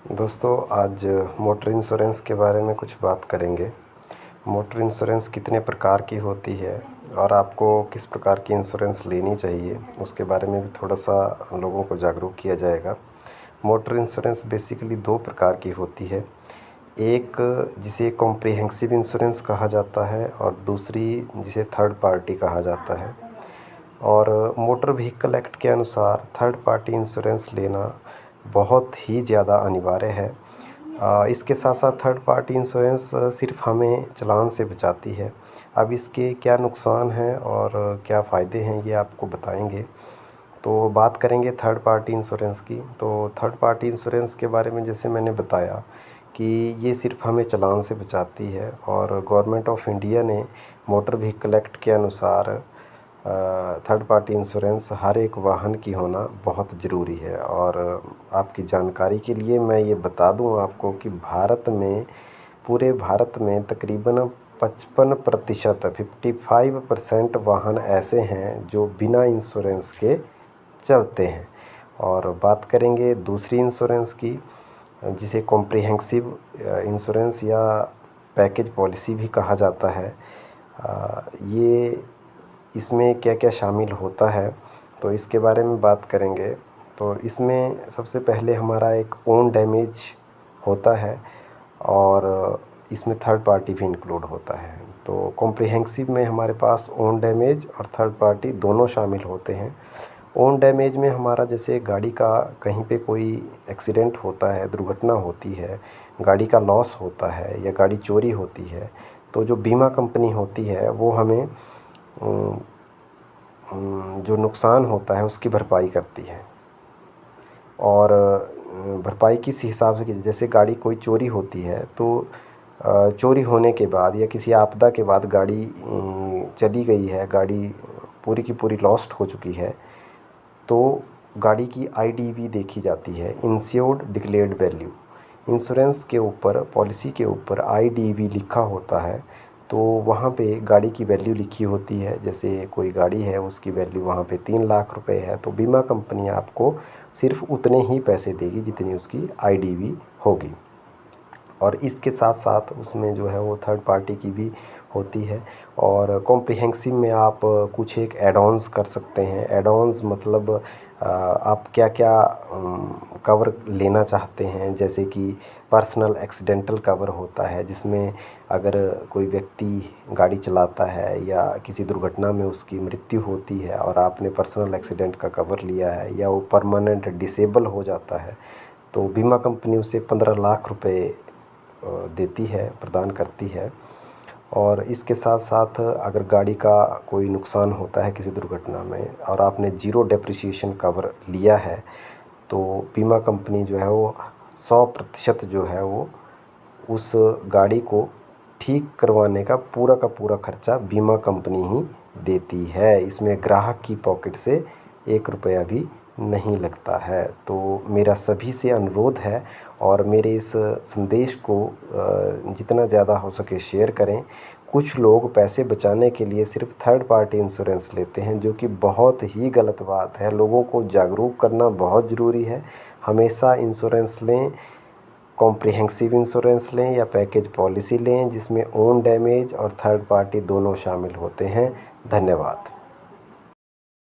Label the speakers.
Speaker 1: दोस्तों आज motor insurance के बारे में कुछ बात करेंगे। मोटर इंश्योरेंस कितने प्रकार की होती है और आपको किस प्रकार की इंश्योरेंस लेनी चाहिए उसके बारे में भी थोड़ा सा लोगों को जागरूक किया जाएगा। मोटर इंश्योरेंस बेसिकली दो प्रकार की होती है। एक जिसे कॉम्प्रिहेंसिव इंश्योरेंस कहा जाता है और दूसरी जिसे थर्ड पार्टी कहा जाता है। और मोटर व्हीकल एक्ट के अनुसार थर्ड पार्टी इंश्योरेंस लेना बहुत ही ज़्यादा अनिवार्य है। इसके साथ साथ थर्ड पार्टी इंश्योरेंस सिर्फ हमें चालान से बचाती है। अब इसके क्या नुकसान हैं और क्या फ़ायदे हैं ये आपको बताएंगे। तो बात करेंगे थर्ड पार्टी इंश्योरेंस की। तो थर्ड पार्टी इंश्योरेंस के बारे में जैसे मैंने बताया कि ये सिर्फ हमें चालान से बचाती है और गवर्नमेंट ऑफ इंडिया ने मोटर व्हीकल एक्ट के अनुसार थर्ड पार्टी इंश्योरेंस हर एक वाहन की होना बहुत ज़रूरी है। और आपकी जानकारी के लिए मैं ये बता दूं आपको कि पूरे भारत में तकरीबन 55% 55% वाहन ऐसे हैं जो बिना इंश्योरेंस के चलते हैं। और बात करेंगे दूसरी इंश्योरेंस की जिसे कॉम्प्रिहेंसिव इंश्योरेंस या पैकेज पॉलिसी भी कहा जाता है। ये इसमें क्या क्या शामिल होता है तो इसके बारे में बात करेंगे। तो इसमें सबसे पहले हमारा एक ओन डैमेज होता है और इसमें थर्ड पार्टी भी इंक्लूड होता है। तो कॉम्प्रिहेंसिव में हमारे पास ओन डैमेज और थर्ड पार्टी दोनों शामिल होते हैं। ओन डैमेज में हमारा जैसे गाड़ी का कहीं पे कोई एक्सीडेंट होता है, दुर्घटना होती है, गाड़ी का लॉस होता है या गाड़ी चोरी होती है तो जो बीमा कंपनी होती है वो हमें जो नुकसान होता है उसकी भरपाई करती है। और भरपाई किस हिसाब से की, जैसे गाड़ी कोई चोरी होती है तो चोरी होने के बाद या किसी आपदा के बाद गाड़ी चली गई है, गाड़ी पूरी की पूरी लॉस्ट हो चुकी है तो गाड़ी की आईडीवी देखी जाती है, इंश्योर्ड डिक्लेयर्ड वैल्यू। इंश्योरेंस के ऊपर, पॉलिसी के ऊपर आईडीवी लिखा होता है तो वहाँ पे गाड़ी की वैल्यू लिखी होती है। जैसे कोई गाड़ी है उसकी वैल्यू वहाँ पे 3 लाख रुपए है तो बीमा कंपनी आपको सिर्फ उतने ही पैसे देगी जितनी उसकी आईडीवी होगी। और इसके साथ साथ उसमें जो है वो थर्ड पार्टी की भी होती है। और कॉम्प्रिहेंसिव में आप कुछ एक एड ऑन्स कर सकते हैं। एड ऑन्स मतलब आप क्या क्या कवर लेना चाहते हैं, जैसे कि पर्सनल एक्सीडेंटल कवर होता है जिसमें अगर कोई व्यक्ति गाड़ी चलाता है या किसी दुर्घटना में उसकी मृत्यु होती है और आपने पर्सनल एक्सीडेंट का कवर लिया है या वो परमानेंट डिसेबल हो जाता है तो बीमा कंपनी उसे 15 लाख रुपए देती है, प्रदान करती है। और इसके साथ साथ अगर गाड़ी का कोई नुकसान होता है किसी दुर्घटना में और आपने ज़ीरो डेप्रिसिएशन कवर लिया है तो बीमा कंपनी जो है वो 100% जो है वो उस गाड़ी को ठीक करवाने का पूरा खर्चा बीमा कंपनी ही देती है। इसमें ग्राहक की पॉकेट से 1 रुपया भी नहीं लगता है। तो मेरा सभी से अनुरोध है और मेरे इस संदेश को जितना ज़्यादा हो सके शेयर करें। कुछ लोग पैसे बचाने के लिए सिर्फ थर्ड पार्टी इंश्योरेंस लेते हैं जो कि बहुत ही गलत बात है। लोगों को जागरूक करना बहुत ज़रूरी है। हमेशा इंश्योरेंस लें, कॉम्प्रिहेंसिव इंश्योरेंस लें या पैकेज पॉलिसी लें जिसमें ओन डैमेज और थर्ड पार्टी दोनों शामिल होते हैं। धन्यवाद।